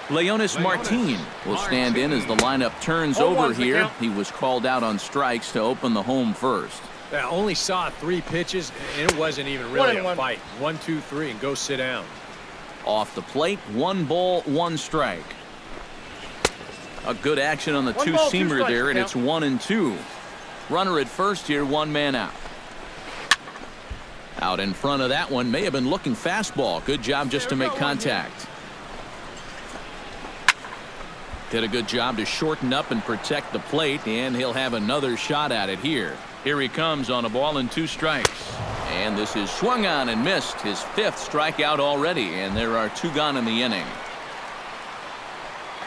Leonis Martin will stand in as the lineup turns over here. He was called out on strikes to open the home first. I only saw 3 pitches, and it wasn't even really a fight. 1, 2, 3, and go sit down. Off the plate, 1 ball, 1 strike. A good action on the two-seamer there, and it's 1-2. Runner at first here, 1 man out. Out in front of that one, may have been looking fastball. Good job just to make contact. Did a good job to shorten up and protect the plate, and he'll have another shot at it here. Here he comes on a ball and 2 strikes. And this is swung on and missed. His 5th strikeout already, and there are 2 gone in the inning.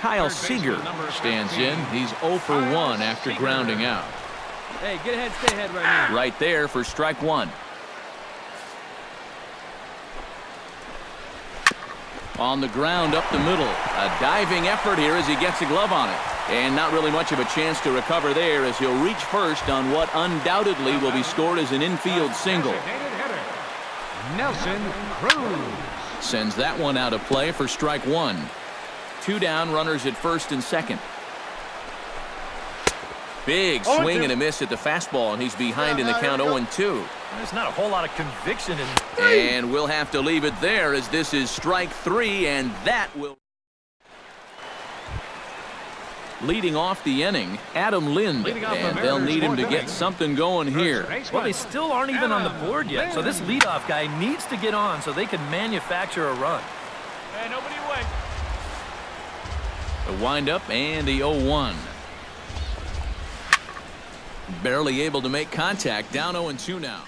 Kyle Seager stands in. He's 0 for 1 after grounding out. Hey, get ahead, stay ahead right now. Right there for strike 1. On the ground up the middle. A diving effort here as he gets a glove on it. And not really much of a chance to recover there as he'll reach first on what undoubtedly will be scored as an infield single. Nelson Cruz sends that one out of play for strike 1. 2 down, runners at first and second. Big swing and a miss at the fastball, and he's behind in the count 0-2. There's not a whole lot of conviction in. And we'll have to leave it there as this is strike 3, and that will. Leading off the inning, Adam Lind, and they'll need him to get something going here. Well, they still aren't even on the board yet, so this leadoff guy needs to get on so they can manufacture a run. Hey, nobody away. The windup and the 0-1. Barely able to make contact, down 0-2 now.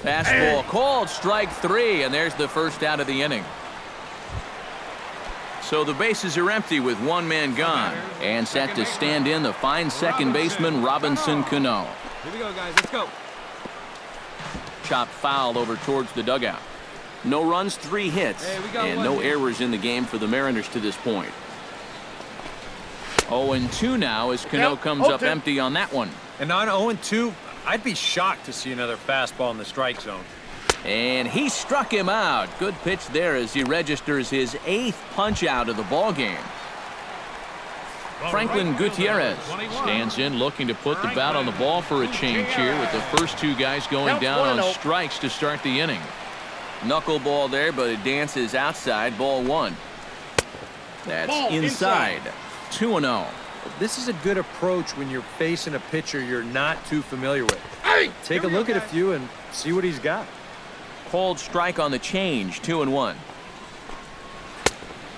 Fastball called, strike 3, and there's the first out of the inning. So the bases are empty with 1 man gone, and set to stand in the fine second baseman Robinson Cano. Here we go, guys. Let's go. Chopped foul over towards the dugout. No runs, 3 hits, and no errors in the game for the Mariners to this point. 0-2 now as Cano comes up empty on that one. And on 0-2, I'd be shocked to see another fastball in the strike zone. And he struck him out. Good pitch there as he registers his 8th punch out of the ball game. Franklin Gutierrez stands in looking to put the bat on the ball for a change here with the first 2 guys going down on strikes to start the inning. Knuckleball there, but it dances outside, ball 1. That's inside. 2-0. This is a good approach when you're facing a pitcher you're not too familiar with. Take a look at a few and see what he's got. Called strike on the change, 2-1.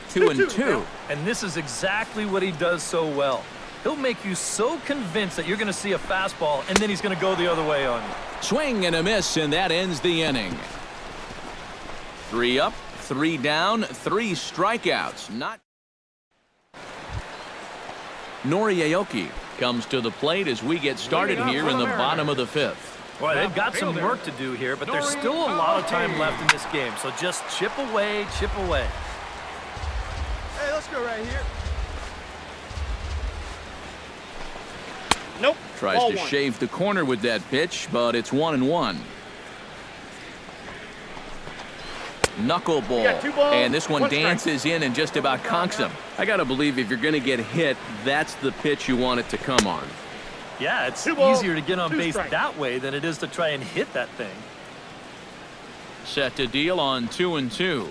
2-2. And this is exactly what he does so well. He'll make you so convinced that you're going to see a fastball, and then he's going to go the other way on you. Swing and a miss, and that ends the inning. 3 up, 3 down, 3 strikeouts. Not. Nori Aoki comes to the plate as we get started here in the bottom of the 5th. Well, they've got some work to do here, but there's still a lot of time left in this game, so just chip away, chip away. Hey, let's go right here. Nope. Tries to shave the corner with that pitch, but it's 1-1. Knuckleball, and this one dances in and just about conks him. I gotta believe if you're gonna get hit, that's the pitch you want it to come on. Yeah, it's easier to get on base that way than it is to try and hit that thing. Set to deal on 2-2.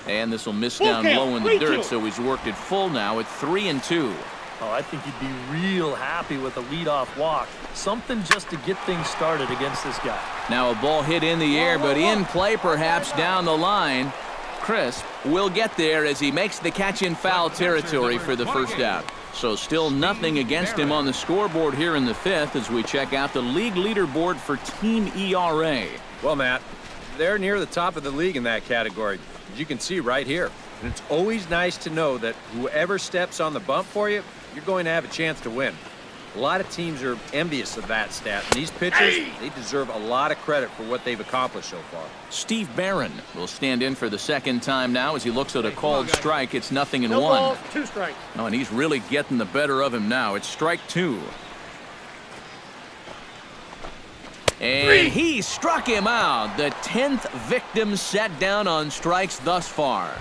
And this will miss down low in the dirt, so he's worked it full now at 3-2. Oh, I think he'd be real happy with a leadoff walk. Something just to get things started against this guy. Now a ball hit in the air, but in play perhaps down the line. Crisp will get there as he makes the catch in foul territory for the first out. So still nothing against him on the scoreboard here in the 5th as we check out the league leaderboard for team ERA. Well, Matt, they're near the top of the league in that category, as you can see right here. And it's always nice to know that whoever steps on the bump for you, you're going to have a chance to win. A lot of teams are envious of that stat, and these pitchers, they deserve a lot of credit for what they've accomplished so far. Steve Barron will stand in for the second time now as he looks at a called strike. It's 0-1. No balls, 2 strikes. Oh, and he's really getting the better of him now. It's strike 2. And he struck him out. The 10th victim set down on strikes thus far.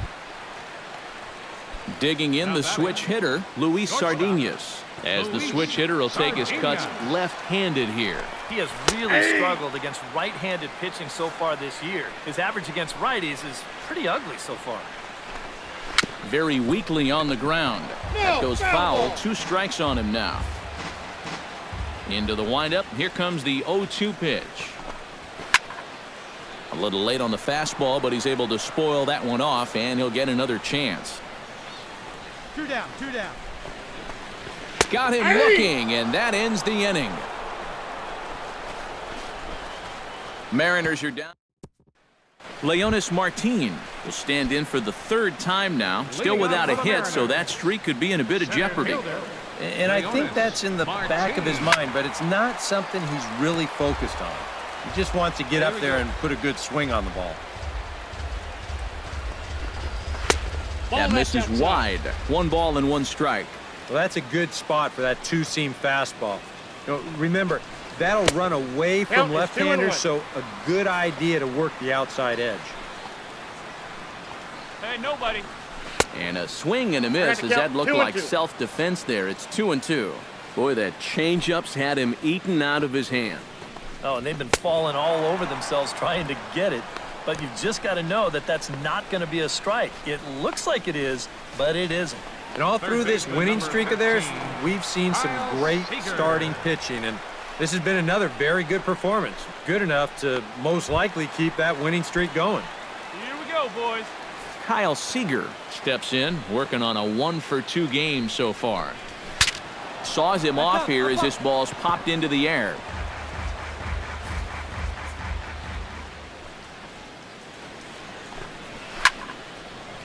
Digging in the switch hitter, Luis Sardinas, as the switch hitter will take his cuts left-handed here. He has really struggled against right-handed pitching so far this year. His average against righties is pretty ugly so far. Very weakly on the ground. That goes foul. 2 strikes on him now. Into the windup. Here comes the 0-2 pitch. A little late on the fastball, but he's able to spoil that one off, and he'll get another chance. 2 down, 2 down. Got him looking, and that ends the inning. Mariners are down. Leonis Martin will stand in for the 3rd time now. Still without a hit, so that streak could be in a bit of jeopardy. And I think that's in the back of his mind, but it's not something he's really focused on. He just wants to get up there and put a good swing on the ball. That misses wide. 1 ball and 1 strike. Well, that's a good spot for that 2-seam fastball. You know, remember, that'll run away from left-handers, so a good idea to work the outside edge. Hey, nobody. And a swing and a miss. Does that look like self-defense there? It's 2-2. Boy, that changeup's had him eaten out of his hand. Oh, and they've been falling all over themselves trying to get it. But you've just got to know that that's not going to be a strike. It looks like it is, but it isn't. And all through this winning streak of theirs, we've seen some great starting pitching, and this has been another very good performance. Good enough to most likely keep that winning streak going. Here we go, boys. Kyle Seager steps in, working on a 1-for-2 game so far. Saws him off here as this ball's popped into the air.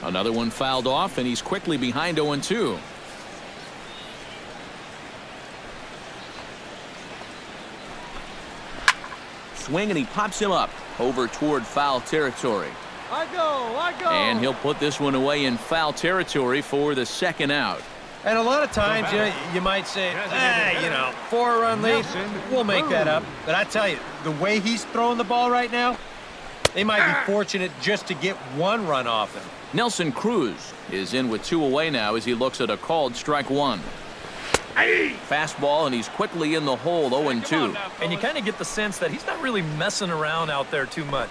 Another one fouled off, and he's quickly behind 0-2. Swing, and he pops him up over toward foul territory. I go. And he'll put this one away in foul territory for the 2nd out. And a lot of times, you might say, 4-run lead, we'll make that up. But I tell you, the way he's throwing the ball right now, they might be fortunate just to get 1 run off him. Nelson Cruz is in with 2 away now as he looks at a called strike 1. Fastball, and he's quickly in the hole, 0-2. And you kind of get the sense that he's not really messing around out there too much.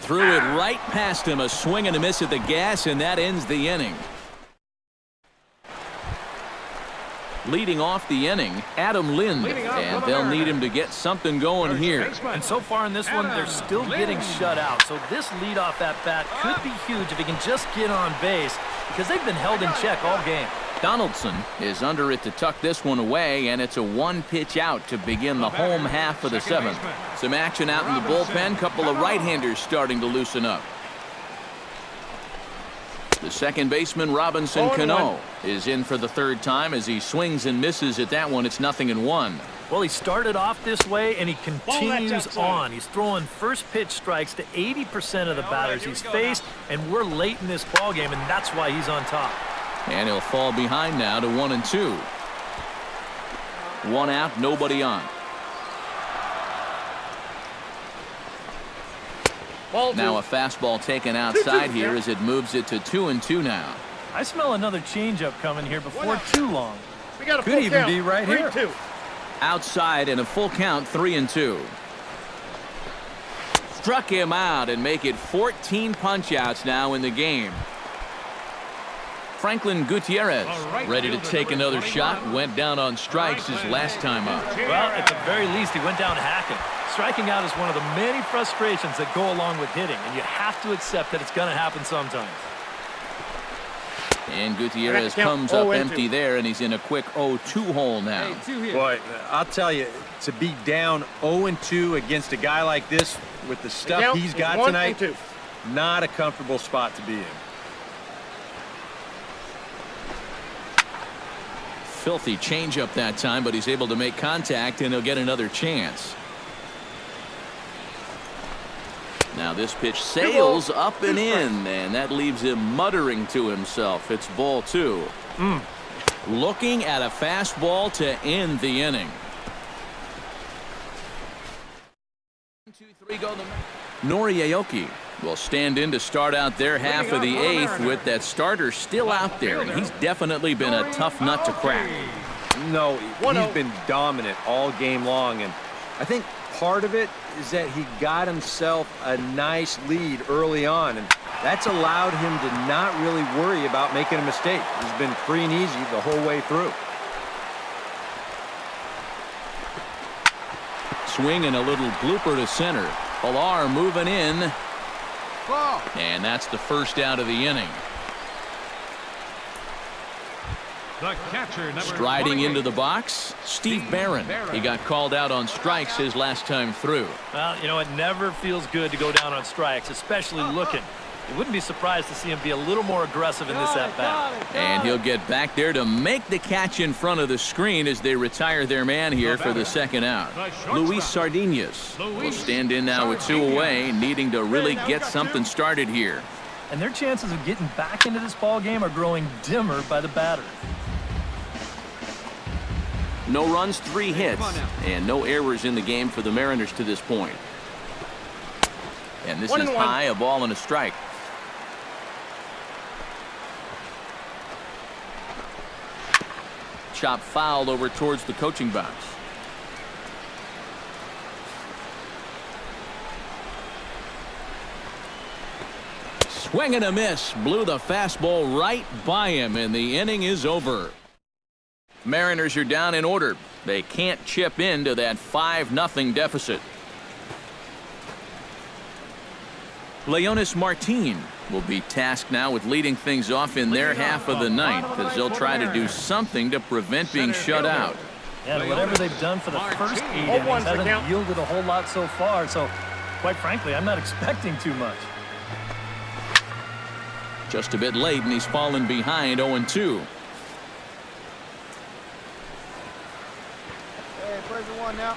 Threw it right past him, a swing and a miss at the gas, and that ends the inning. Leading off the inning, Adam Lind, and they'll need him to get something going here. And so far in this one, they're still getting shut out. So this leadoff at bat could be huge if he can just get on base, because they've been held in check all game. Donaldson is under it to tuck this one away, and it's a 1-pitch out to begin the home half of the 7th. Some action out in the bullpen, couple of right-handers starting to loosen up. The second baseman, Robinson Cano, is in for the 3rd time as he swings and misses at that one. It's 0-1. Well, he started off this way, and he continues on. He's throwing first pitch strikes to 80% of the batters he's faced, and we're late in this ballgame, and that's why he's on top. And he'll fall behind now to 1-2. 1 out, nobody on. Now a fastball taken outside here as it moves it to 2-2 now. I smell another changeup coming here before too long. We got a Could even be right here. 3-2. Outside and a full count, 3-2. Struck him out and make it 14 punch-outs now in the game. Franklin Gutierrez ready to take another shot. Went down on strikes his last time up. Well, at the very least, he went down hacking. Striking out is one of the many frustrations that go along with hitting, and you have to accept that it's going to happen sometimes. And Gutierrez comes up empty there, and he's in a quick 0-2 hole now. Boy, I'll tell you, to be down 0-2 against a guy like this with the stuff he's got tonight, not a comfortable spot to be in. filthy changeup that time, but he's able to make contact, and he'll get another chance. Now this pitch sails up and in, and that leaves him muttering to himself. It's ball 2. Looking at a fastball to end the inning. 1-2-3 go. Noriaoki will stand in to start out their half of the 8th with that starter still out there, and he's definitely been a tough nut to crack. No, he's been dominant all game long, and I think part of it is that he got himself a nice lead early on, and that's allowed him to not really worry about making a mistake. He's been free and easy the whole way through. Swing and a little blooper to center. Pilar moving in. And that's the first out of the inning. The catcher, Striding into the box, Steve Barron. He got called out on strikes his last time through. Well, you know, it never feels good to go down on strikes, especially looking. You wouldn't be surprised to see him be a little more aggressive in this at-bat. And he'll get back there to make the catch in front of the screen as they retire their man here for the second out. Luis Sardinas will stand in now with 2 away, needing to really get something started here. And their chances of getting back into this ball game are growing dimmer by the batter. No runs, 3 hits, and no errors in the game for the Mariners to this point. And this is high, a ball and a strike. Chop fouled over towards the coaching box. Swing and a miss. Blew the fastball right by him, and the inning is over. Mariners are down in order. They can't chip into that 5-0 deficit. Leonis Martin will be tasked now with leading things off in their half of the ninth, as they'll try to do something to prevent being shut out. Yeah, whatever they've done for the first 8 innings hasn't yielded a whole lot so far, so quite frankly, I'm not expecting too much. Just a bit late, and he's fallen behind 0-2. Hey, pressure 1 now.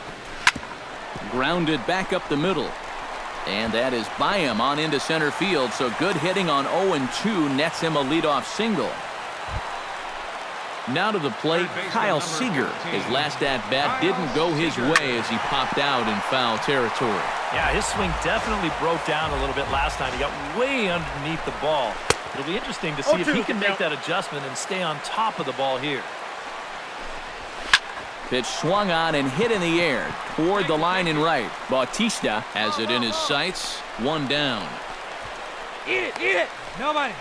Grounded back up the middle. And that is by him on into center field, so good hitting on 0-2 nets him a leadoff single. Now to the plate, Kyle Seager. His last at-bat didn't go his way as he popped out in foul territory. Yeah, his swing definitely broke down a little bit last time. He got way underneath the ball. It'll be interesting to see if he can make that adjustment and stay on top of the ball here. Pitch swung on and hit in the air toward the line and right. Bautista has it in his sights. 1 down. Eat it. Nobody.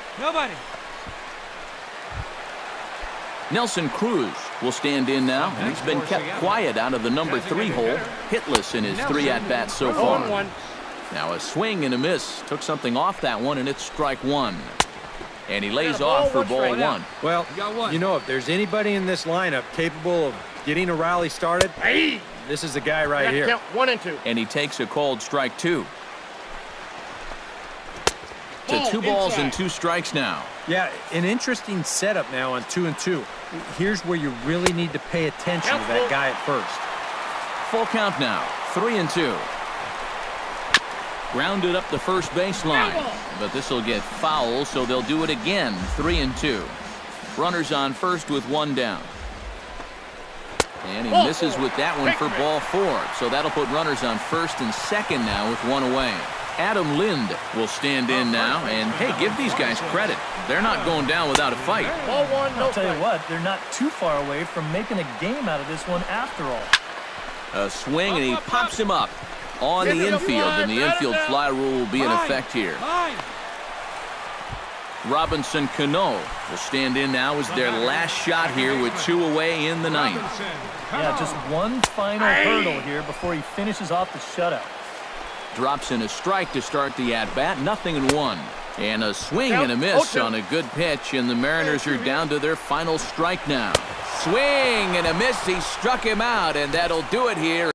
Nelson Cruz will stand in now. He's been kept quiet out of the number 3 hole. Hitless in his 3 at-bats so far. Now a swing and a miss. Took something off that one, and it's strike 1. And he lays off for ball 1. Well, you know, if there's anybody in this lineup capable of getting a rally started, this is the guy right here. Count 1 and 2. And he takes a called strike 2. To 2 balls and 2 strikes now. Yeah, an interesting setup now on 2-2. Here's where you really need to pay attention to that guy at first. Full count now. 3-2. Grounded up the first baseline, but this will get foul, so they'll do it again. 3-2. Runners on first with 1 down. And he misses with that one for ball 4, so that'll put runners on first and second now with 1 away. Adam Lind will stand in now, and hey, give these guys credit. They're not going down without a fight. Ball 1, no I'll tell you strike. what, they're not too far away from making a game out of this one after all. A swing, and he pops him up on the infield, and the infield fly rule will be in effect here. Robinson Cano will stand in now as their last shot here with 2 away in the ninth. Yeah, just one final hurdle here before he finishes off the shutout. Drops in a strike to start the at-bat, 0-1. And a swing and a miss on a good pitch, and the Mariners are down to their final strike now. Swing and a miss, he struck him out, and that'll do it here.